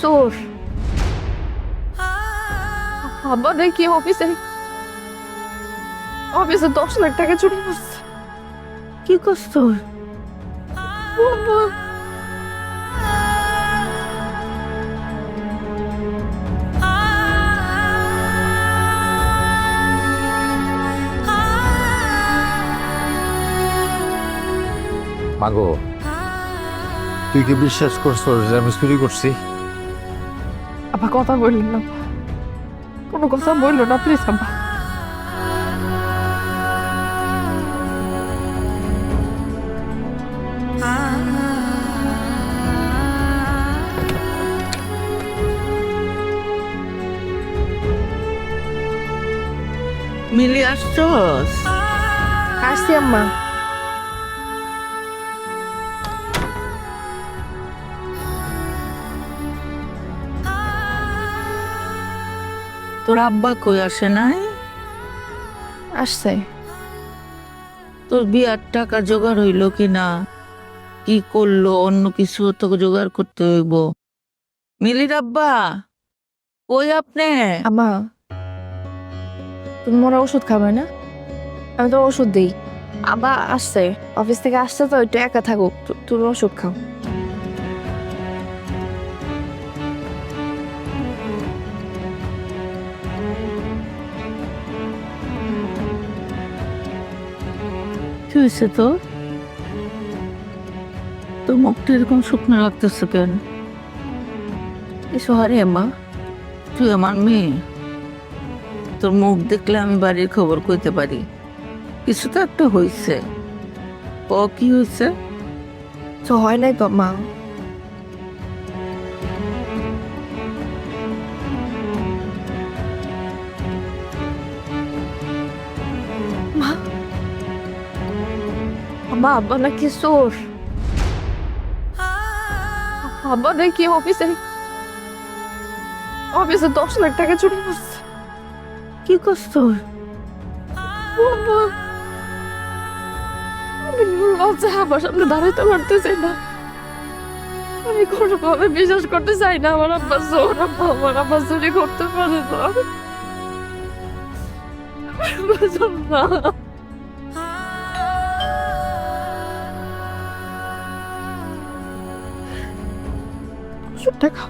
চোর আব্বা নাকি অফিসে 10 লাখ টাকা চুরি করছে। কি করছ তোর? আব্বা, মাগো, তুই কি বিশ্বাস করছো যে আমি চুরি করছি? আব্বা কথা বললেন না, কোনো কথা বললো না প্লিজ আব্বা। মিলি আসছস? আসছি আম্মা। তোর আব্বা কই আসে নাই? আসছে। তোর বিয়ার টাকা জোগাড় হইল কি না? কি করলো? অন্য কিছু তো জোগাড় করতে হইব। মিলির আব্বা কই আপনি? আম্মা, তুমি মনে হয় ওষুধ খাবে না? আমি তো ওষুধ দিই। আব্বা আসছে, অফিস থেকে আসছে তো একটু একা থাকুক, তুমি ওষুধ খাও। কি হয়েছে তোর? তোর মুখটা এরকম শুকনো লাগতেছে কেন? কিছু হয় রে আম্মা? তুই আমার মেয়ে, তোর মুখ দেখলে আমি বাড়ির খবর কইতে পারি। কিছু তো একটা হয়েছে। কি হয়েছে? কিছু হয় নাই তো মা। মা, আব্বা আব্বা নাকি চোর? আব্বা নাকি অফিসে 10 লাখ টাকা চুরি করছে। কি করছ তোর? আব্বা, আমি লজ্জায় আমার সামনে দাঁড়াইতে পারতেছি না। আমি কোনোভাবে বিশ্বাস করতে চাই না আমার আব্বা চোর। আমার আব্বা চুরি করতে পারে না। বুঝলাম না। ওষুধটা খাও।